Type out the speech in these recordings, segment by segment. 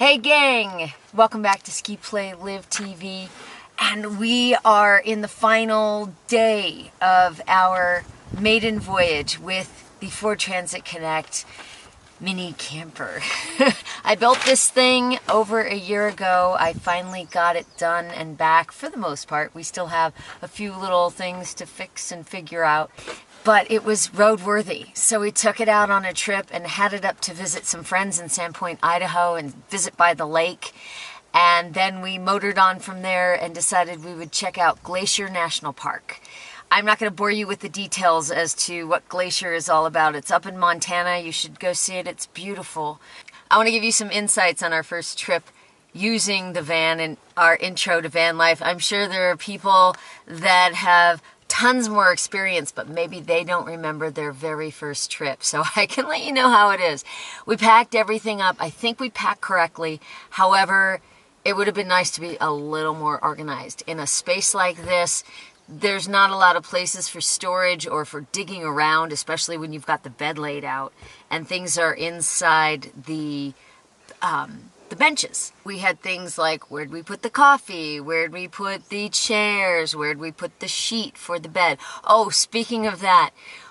Hey gang! Welcome back to Ski Play Live TV, and we are in the final day of our maiden voyage with the Ford Transit Connect mini camper. I built this thing over a year ago. I finally got it done and back for the most part. We still have a few little things to fix and figure out, but it was roadworthy. So we took it out on a trip and headed up to visit some friends in Sandpoint, Idaho, and visit by the lake. And then we motored on from there and decided we would check out Glacier National Park. I'm not going to bore you with the details as to what Glacier is all about. It's up in Montana. You should go see it. It's beautiful. I want to give you some insights on our first trip using the van and our intro to van life. I'm sure there are people that have tons more experience, but maybe they don't remember their very first trip. So I can let you know how it is. We packed everything up. I think we packed correctly. However, it would have been nice to be a little more organized. In a space like this, there's not a lot of places for storage or for digging around, especially when you've got the bed laid out and things are inside the benches. We had things like, where'd we put the coffee? Where'd we put the chairs? Where'd we put the sheet for the bed? Oh, speaking of that,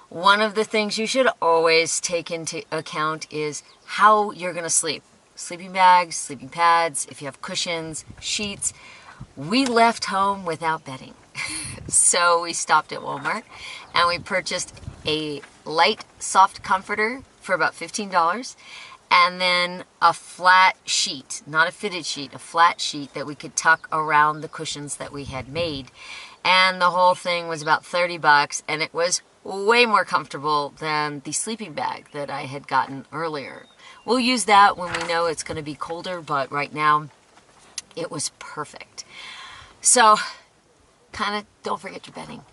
one of the things you should always take into account is how you're going to sleep. Sleeping bags, sleeping pads, if you have cushions, sheets. We left home without bedding. So we stopped at Walmart and we purchased a light soft comforter for about $15. And then a flat sheet, not a fitted sheet, a flat sheet that we could tuck around the cushions that we had made. And the whole thing was about $30, and it was way more comfortable than the sleeping bag that I had gotten earlier. We'll use that when we know it's going to be colder, but right now it was perfect. So, kind of don't forget your bedding.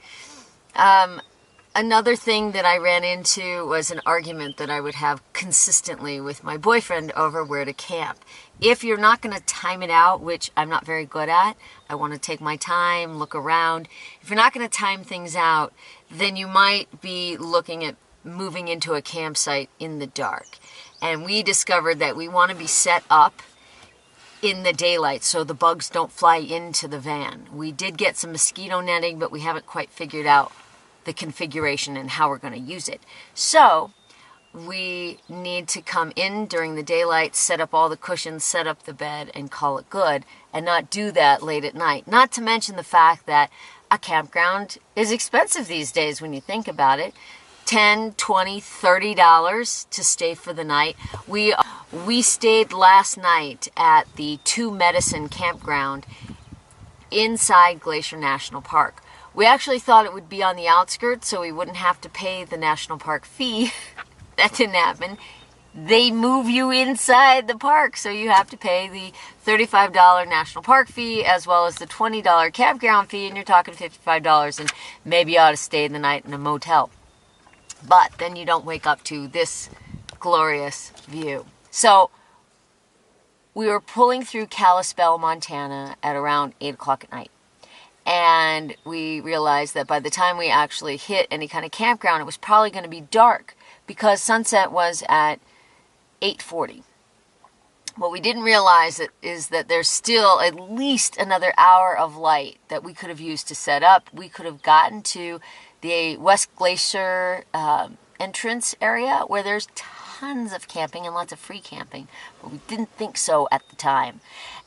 Another thing that I ran into was an argument that I would have consistently with my boyfriend over where to camp. If you're not going to time it out, which I'm not very good at, I want to take my time, look around. If you're not going to time things out, then you might be looking at moving into a campsite in the dark. And we discovered that we want to be set up in the daylight so the bugs don't fly into the van. We did get some mosquito netting, but we haven't quite figured out the configuration and how we're going to use it. So we need to come in during the daylight, set up all the cushions, set up the bed, and call it good, and not do that late at night. Not to mention the fact that a campground is expensive these days when you think about it. $10, $20, $30 to stay for the night. We stayed last night at the Two Medicine campground inside Glacier National Park. We actually thought it would be on the outskirts so we wouldn't have to pay the national park fee. That didn't happen. They move you inside the park, so you have to pay the $35 national park fee as well as the $20 campground fee, and you're talking $55, and maybe you ought to stay the night in a motel. But then you don't wake up to this glorious view. So we were pulling through Kalispell, Montana at around 8 o'clock at night. And we realized that by the time we actually hit any kind of campground, it was probably going to be dark because sunset was at 8:40. What we didn't realize is that there's still at least another hour of light that we could have used to set up. We could have gotten to the West Glacier entrance area where there's tons of camping and lots of free camping, but we didn't think so at the time.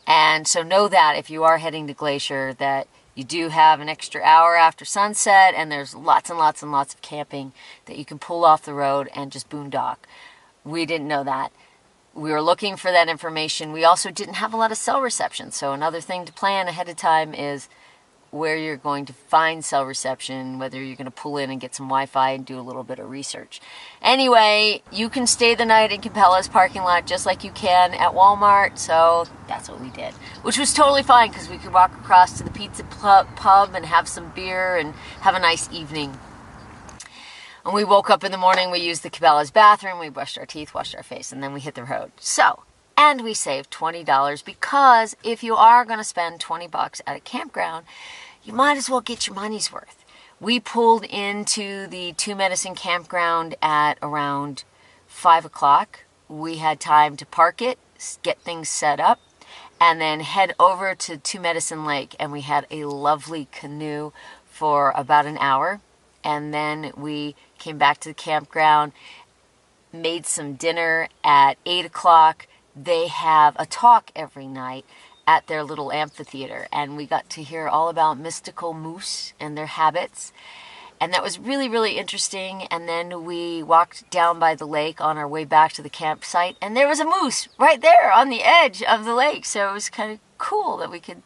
And so know that if you are heading to Glacier, that you do have an extra hour after sunset, and there's lots and lots and lots of camping that you can pull off the road and just boondock. We didn't know that. We were looking for that information. We also didn't have a lot of cell reception, so another thing to plan ahead of time is where you're going to find cell reception, whether you're going to pull in and get some Wi-Fi and do a little bit of research. Anyway, you can stay the night in Cabela's parking lot just like you can at Walmart, so that's what we did. Which was totally fine because we could walk across to the pizza pub and have some beer and have a nice evening. And we woke up in the morning, we used the Cabela's bathroom, we brushed our teeth, washed our face, and then we hit the road. So, and we saved $20 because if you are going to spend $20 at a campground, you might as well get your money's worth. We pulled into the Two Medicine campground at around 5 o'clock. We had time to park it, get things set up, and then head over to Two Medicine Lake. And we had a lovely canoe for about an hour. And then we came back to the campground, made some dinner at 8 o'clock. They have a talk every night at their little amphitheater, and we got to hear all about mystical moose and their habits, and that was really, really interesting. And then we walked down by the lake on our way back to the campsite, and there was a moose right there on the edge of the lake, so it was kind of cool that we could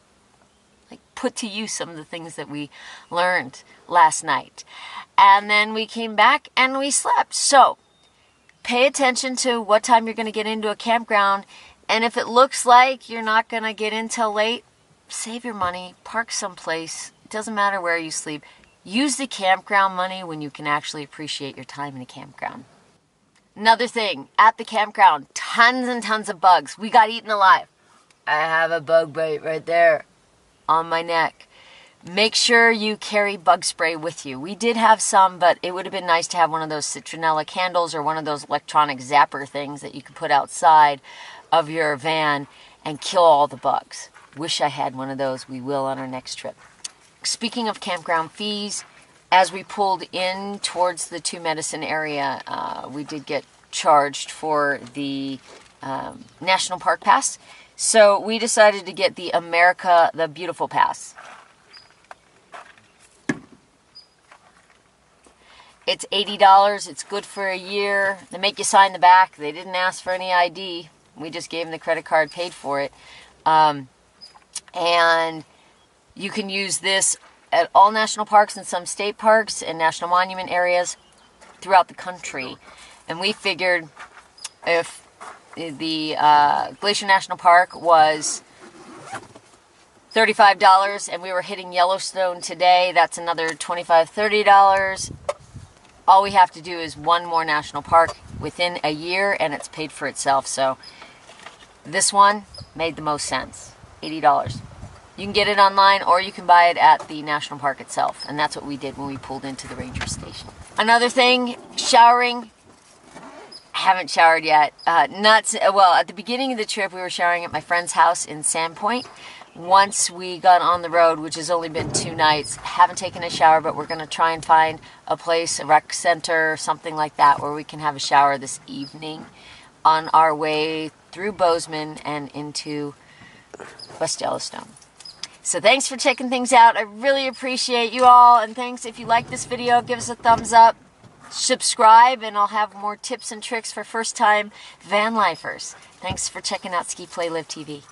put to use some of the things that we learned last night. And then we came back and we slept. So pay attention to what time you're going to get into a campground. And if it looks like you're not going to get in till late, save your money, park someplace. It doesn't matter where you sleep. Use the campground money when you can actually appreciate your time in a campground. Another thing, at the campground, tons and tons of bugs. We got eaten alive. I have a bug bite right there on my neck. Make sure you carry bug spray with you. We did have some, but it would have been nice to have one of those citronella candles or one of those electronic zapper things that you could put outside of your van and kill all the bugs. Wish I had one of those. We will on our next trip. Speaking of campground fees, as we pulled in towards the Two Medicine area, we did get charged for the National Park Pass. So we decided to get the America the Beautiful Pass. It's $80. It's good for a year. They make you sign the back. They didn't ask for any ID. We just gave them the credit card, paid for it. And you can use this at all national parks and some state parks and national monument areas throughout the country. And we figured if the Glacier National Park was $35 and we were hitting Yellowstone today, that's another $25, $30. All we have to do is one more national park within a year and it's paid for itself. So this one made the most sense. $80. You can get it online or you can buy it at the national park itself. And that's what we did when we pulled into the ranger station. Another thing, showering. I haven't showered yet. Well, at the beginning of the trip, we were showering at my friend's house in Sandpoint. Once we got on the road, which has only been 2 nights, haven't taken a shower, but we're going to try and find a place, a rec center, something like that, where we can have a shower this evening on our way through Bozeman and into West Yellowstone. So thanks for checking things out. I really appreciate you all, and thanks. If you like this video, give us a thumbs up, subscribe, and I'll have more tips and tricks for first-time van lifers. Thanks for checking out Ski Play Live TV.